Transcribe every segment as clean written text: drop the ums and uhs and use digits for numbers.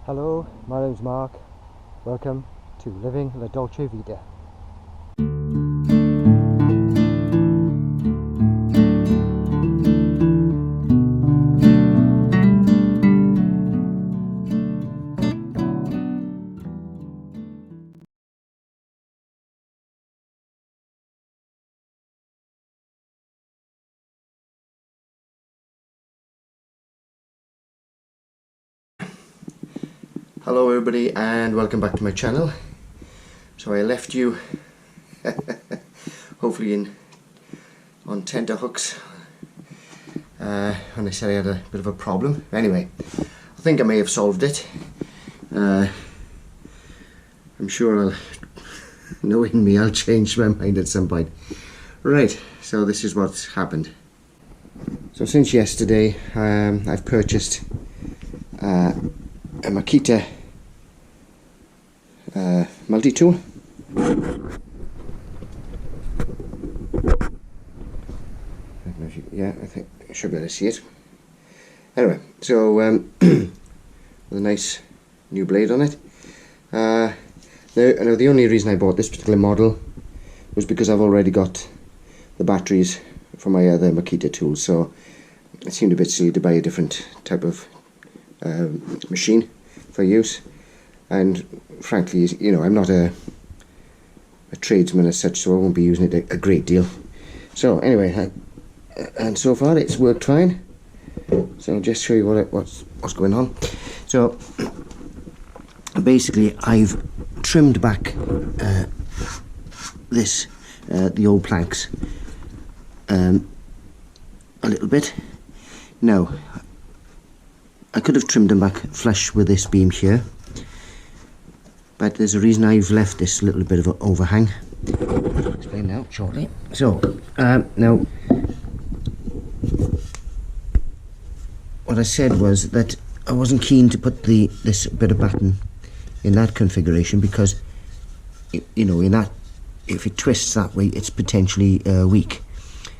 Hello, my name's Mark. Welcome to Living La Dolce Vita. Hello everybody and welcome back to my channel. So I left you hopefully on tenter hooks when I said I had a bit of a problem. Anyway, I think I may have solved it. I'm sure knowing me, I'll change my mind at some point. Right, so this is what's happened. So since yesterday I've purchased a Makita multi-tool. Yeah, I think I should be able to see it. Anyway, so with a nice new blade on it. Now the only reason I bought this particular model was because I've already got the batteries for my other Makita tools, so it seemed a bit silly to buy a different type of machine for use. And frankly, you know, I'm not a tradesman as such, so I won't be using it a great deal. So anyway, and so far it's worked fine. So I'll just show you what's going on. So basically, I've trimmed back the old planks a little bit. Now, I could have trimmed them back flush with this beam here, but there's a reason I've left this little bit of an overhang. I'll explain now shortly. So now what I said was that I wasn't keen to put this bit of batten in that configuration because, you know, in that, if it twists that way, it's potentially weak,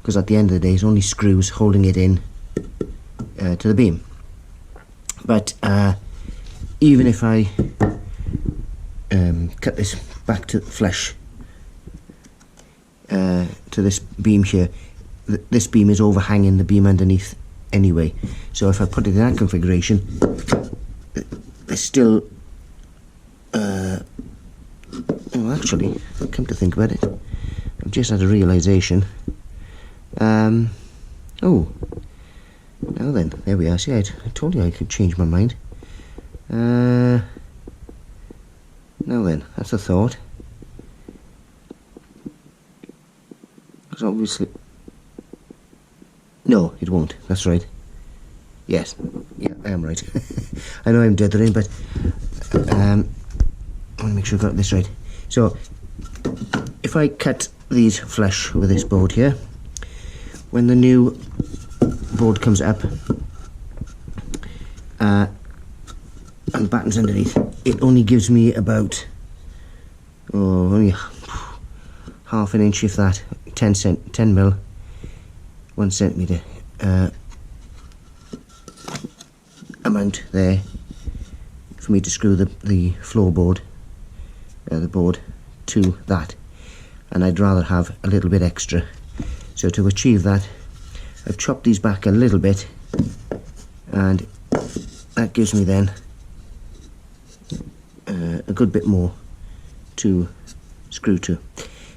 because at the end of the day it's only screws holding it in to the beam. But even if I cut this back to flush to this beam here, this beam is overhanging the beam underneath anyway. So if I put it in that configuration, there's still well, actually, come to think about it, I've just had a realisation. Oh, now then, there we are. See, I told you I could change my mind. Now then, that's a thought. Because obviously... No, it won't. That's right. Yes. Yeah, I am right. I know I'm dithering, but I want to make sure I got this right. So, if I cut these flush with this board here, when the new board comes up and the batten's underneath, it only gives me about only half an inch, if that, 10 mil, 1 centimetre amount there for me to screw the floorboard, the board to that, and I'd rather have a little bit extra. So to achieve that, I've chopped these back a little bit, and that gives me then a good bit more to screw to.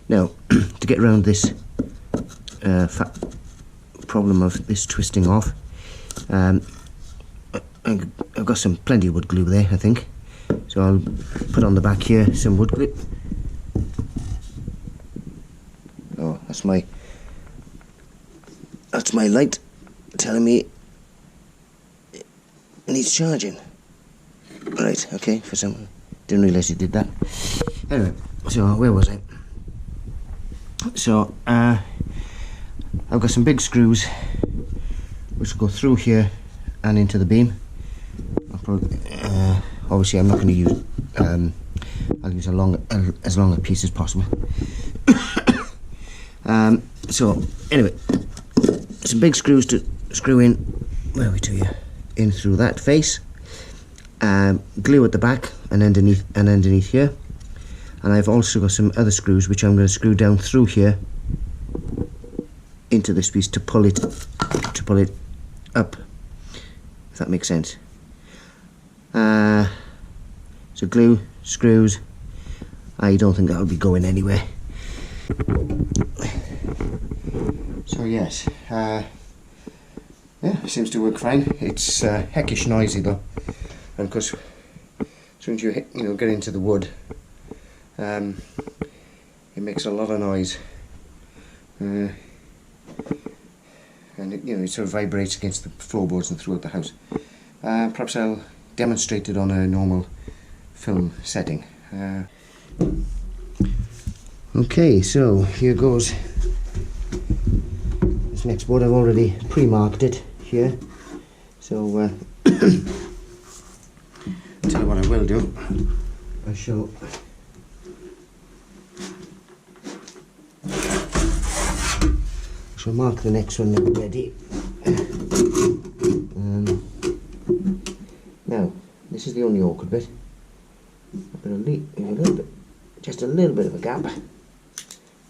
Now, to get around this problem of this twisting off, I've got plenty of wood glue there, I think. So I'll put on the back here some wood glue. Oh, that's my light telling me it needs charging. Right, okay, for some, didn't realise it did that. Anyway, so where was I? So I've got some big screws which will go through here and into the beam. I'll probably, obviously I'm not going to use, I'll use as long a piece as possible. So anyway, some big screws to screw in, where are we to here? In through that face, glue at the back and underneath here, and I've also got some other screws which I'm going to screw down through here into this piece to pull it up, if that makes sense. So glue, screws, I don't think that'll be going anywhere. So yes, yeah, seems to work fine. It's heckish noisy though, and because as soon as you get into the wood, it makes a lot of noise, and it sort of vibrates against the floorboards and throughout the house. Perhaps I'll demonstrate it on a normal film setting. Okay, so here goes this next board. I've already pre-marked it here, so tell you what I will do, I shall mark the next one when ready. Now, this is the only awkward bit. I'm going to leave just a little bit of a gap,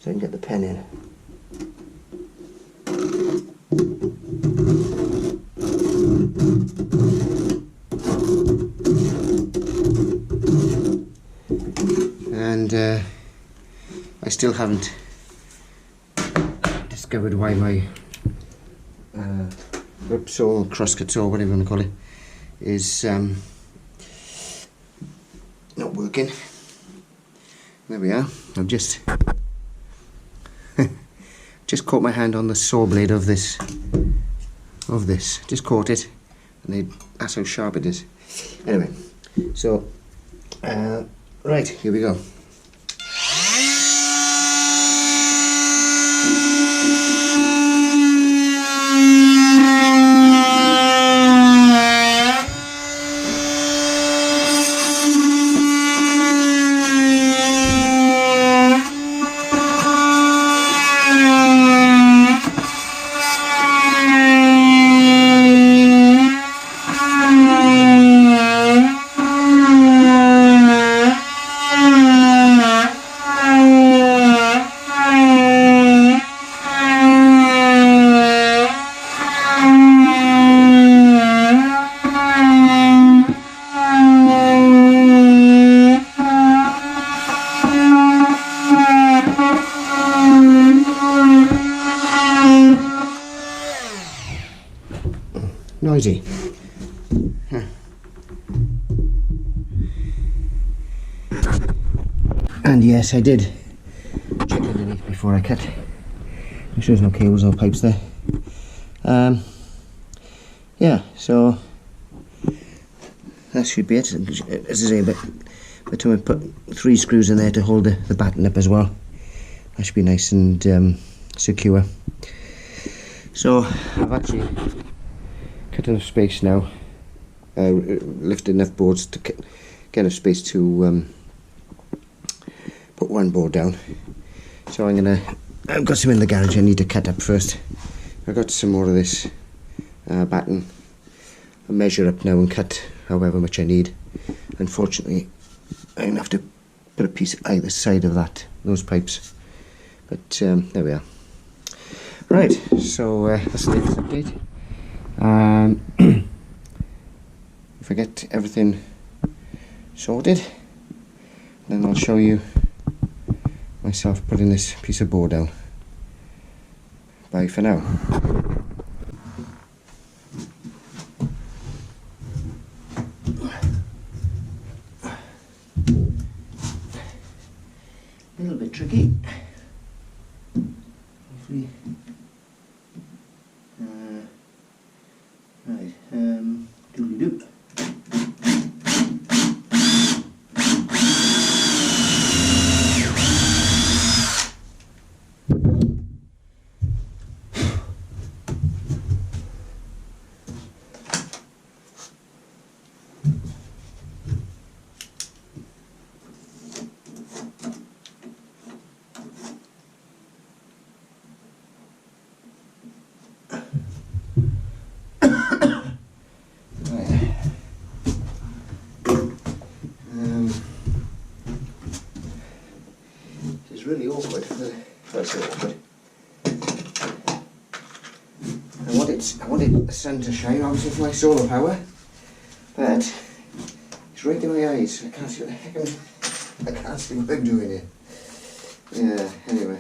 so I can get the pen in. And I still haven't discovered why my rip saw, crosscut saw, whatever you want to call it, is not working. There we are. I've just caught my hand on the saw blade of this. Just caught it, and that's how sharp it is. Anyway, so right, here we go. Noisy. And yes, I did check underneath before I cut. Make sure there's no cables or pipes there. Yeah, so that should be it. As I say, but by the time I put 3 screws in there to hold the batten up as well, that should be nice and secure. So I've actually cut enough space now, lifted enough boards to get enough space to put one board down. So I've got some in the garage I need to cut up first. I've got some more of this batten. I'll measure up now and cut however much I need. Unfortunately, I'm going to have to put a piece either side of those pipes. But there we are. Right, so that's the latest update. If I get everything sorted, then I'll show you myself putting this piece of board down. Bye for now. A little bit tricky. Hopefully. Right, doodly-doo. is really awkward. Well, it's awkward. I wanted the sun to shine, obviously, for my solar power, but it's right in my eyes. I can't see what the heck I can't see what I'm doing here. Yeah, anyway.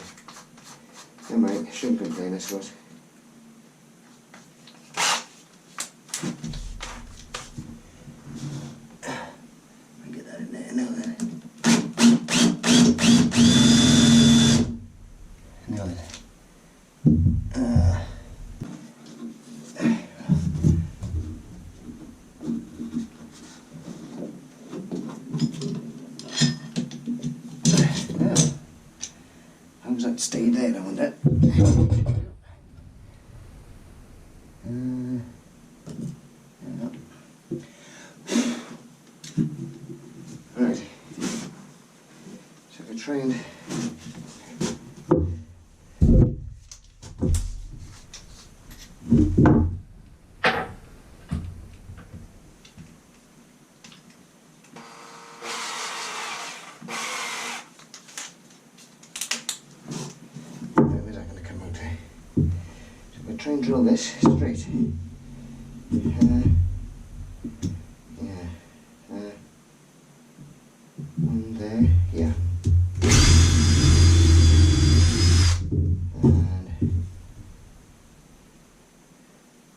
Never mind, shouldn't complain, I suppose. I'll get that in there now then. Now then. How does that stay there, I wonder? Right. So if I try and where's that going to come out? So if I try and drill this straight. One there, yeah. And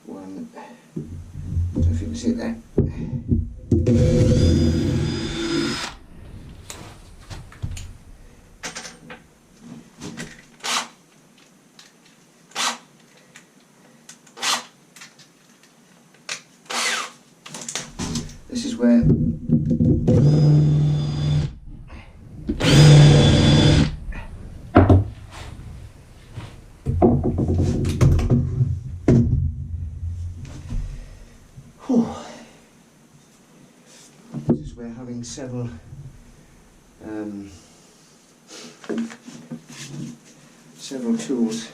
one, I don't know if you can see it there. This is where having several tools,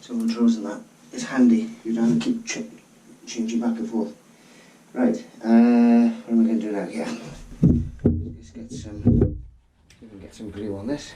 several drills and that is handy. You don't have to keep changing back and forth. Right, what am I going to do now? Yeah, let's get some. See if we can get some glue on this.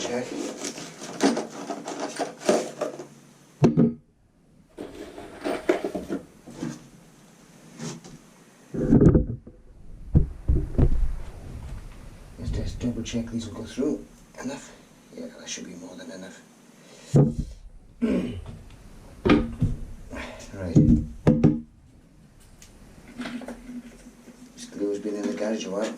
Check. Let's just double check these will go through. Enough? Yeah, that should be more than enough. Right. This glue has been in the garage a while.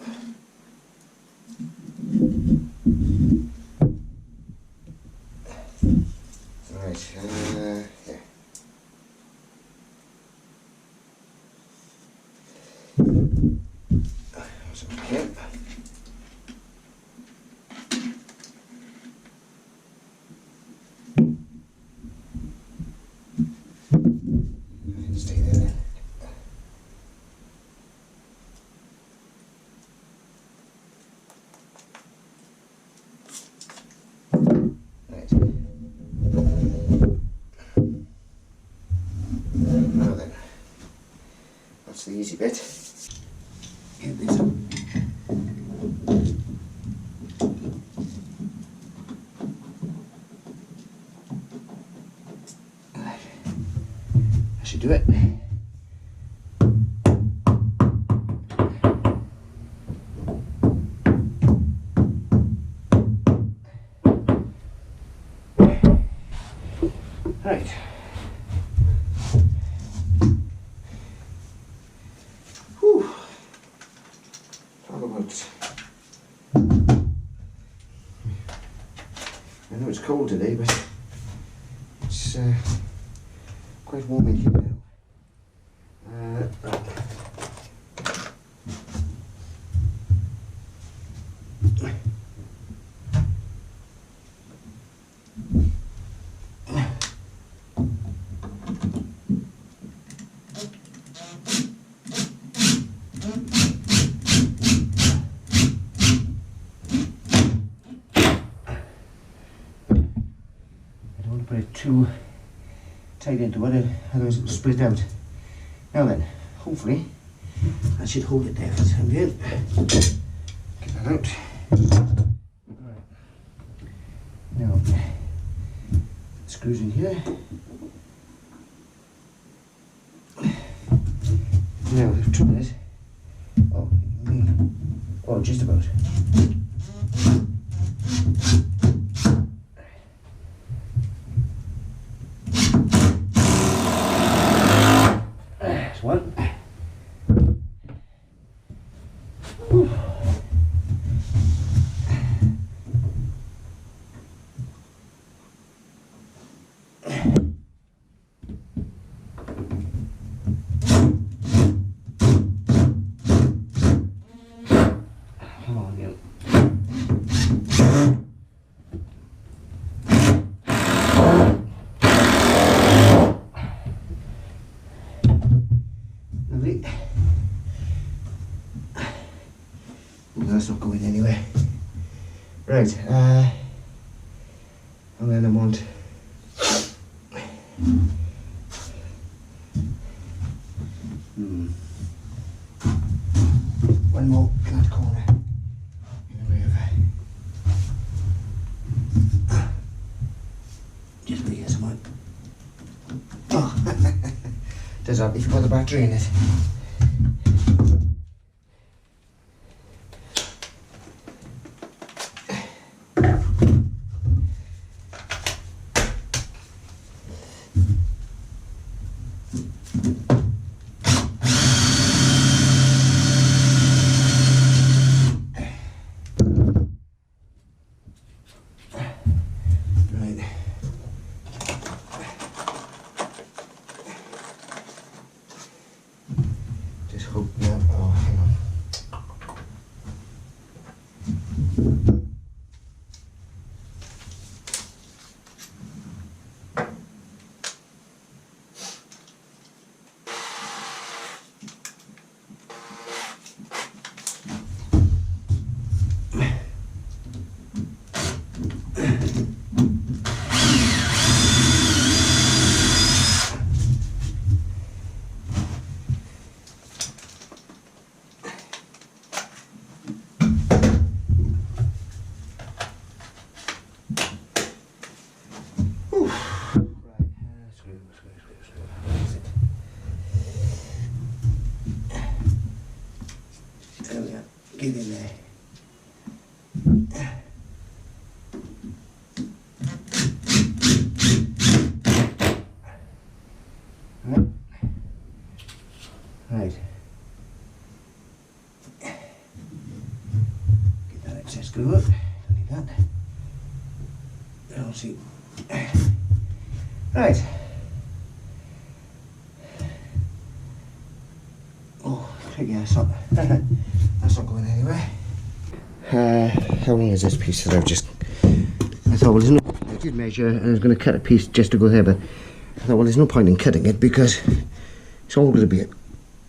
Right, yeah. Some here. Stay there then. Right. Now then, that's the easy bit. Get this up. Right. I should do it. Right. Whew. Talk about. I know it's cold today, but it's quite warm in here now. too tight into it, otherwise it will split out. Now then, hopefully that should hold it there for the time being. Get that out. Right. Now, screws in here. Now the trouble is, just about. That's one. Whew. Come on, you. Lovely. Well, that's not going anywhere. Right, and then I want one more in that corner. In the way of just wait here someone. Oh, does that if you put the battery in it? Right. Just hope now. Oh, hang on. There we are. Get in there. Right. Right. Get that excess glue up. Don't need that. I'll see. Right. Oh, yeah, that's not going anywhere. How long is this piece that I've just... I thought, well, there's no... I did measure and I was going to cut a piece just to go there, but I thought, well, there's no point in cutting it because it's all going to be...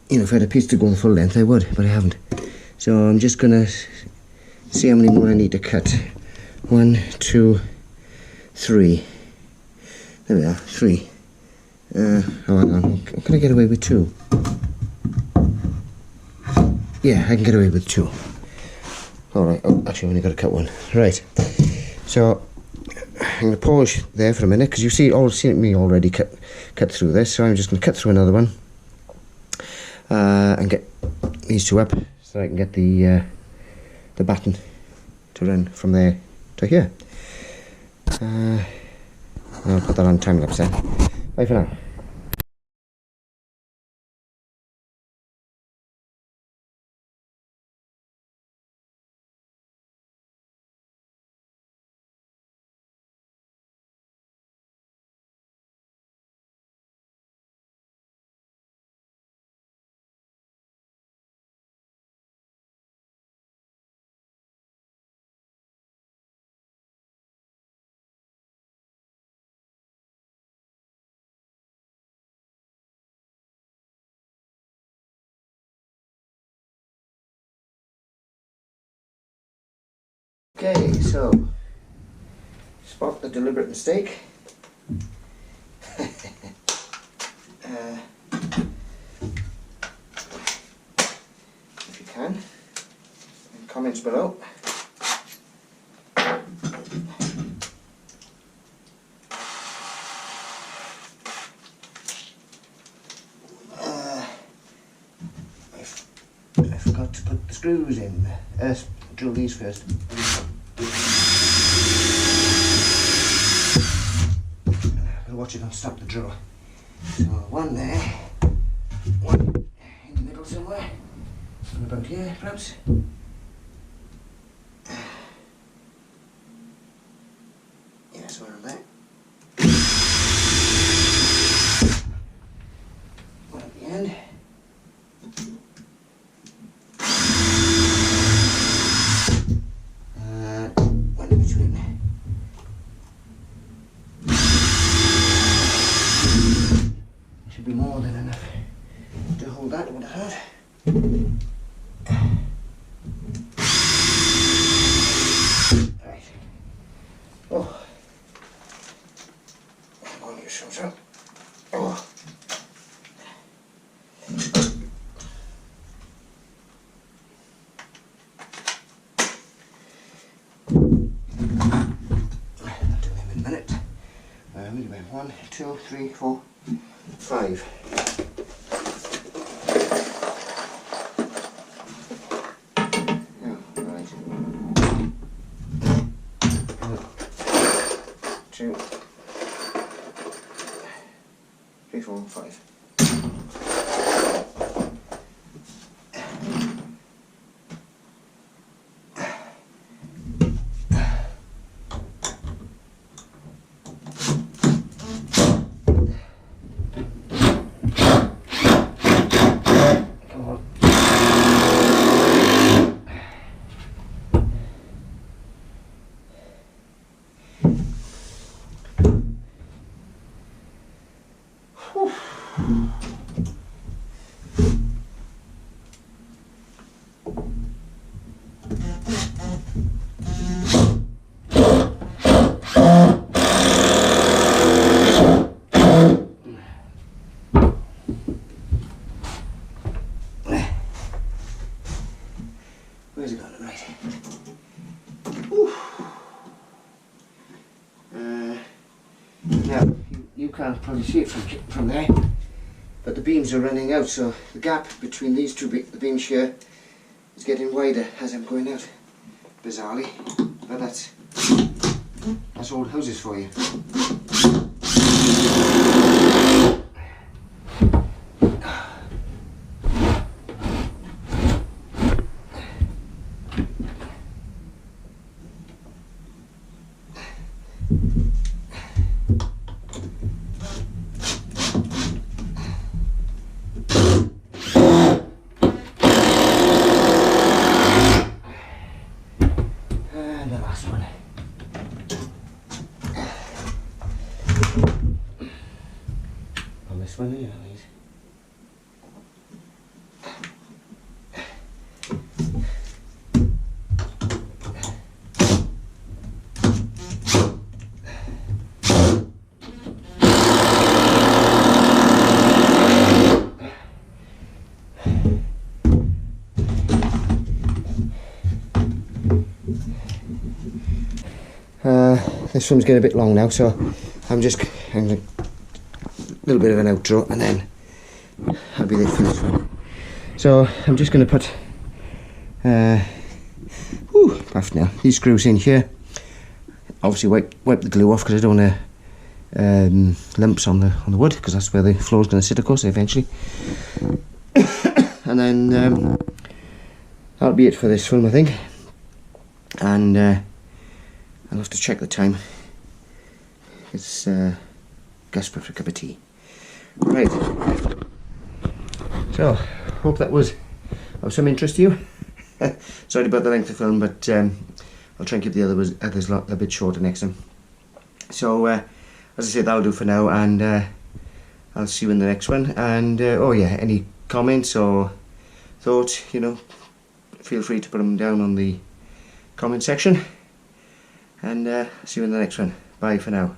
You know, if I had a piece to go the full length, I would, but I haven't. So I'm just going to see how many more I need to cut. 1, 2, 3. There we are, 3. Oh, hang on. Can I get away with 2? Yeah, I can get away with 2. Alright, oh, actually I've only got to cut 1. Right, so I'm going to pause there for a minute because you've seen me already cut through this, so I'm just going to cut through another one and get these 2 up so I can get the batten to run from there to here. I'll put that on time lapse then. Bye for now. Okay, so spot the deliberate mistake. if you can, in comments below. I forgot to put the screws in. Drill these first. I'll watch it and stop the drill. So one there, one in the middle somewhere, and about here perhaps. Yeah, somewhere around there. One at the end. One in between. Should be more than enough to hold that, would have thought. Right. Oh. I'm going to use some. Oh. I'll do them in a minute. Maybe 1, 2, 3, 4, 5. Oh, right. 2, 3, 4, 5. Where's it gone? Right. Now, you can't probably see it from there, but the beams are running out, so the gap between these two the beams here is getting wider as I'm going out, bizarrely, but that's old houses for you. And the last one. On this one here, please. This film's getting a bit long now, so I'm a little bit of an outro, and then I'll be there for this one. So I'm just going to put these screws in here. Obviously wipe the glue off because I don't want lumps on the wood, because that's where the floor's going to sit, of course, eventually. And then that'll be it for this film, I think. And I'll have to check the time. It's desperate for a cup of tea. Right. So, hope that was of some interest to you. Sorry about the length of the film, but I'll try and keep the others a bit shorter next time. So, as I said, that'll do for now, and I'll see you in the next one. And oh yeah, any comments or thoughts, feel free to put them down on the comment section. And see you in the next one. Bye for now.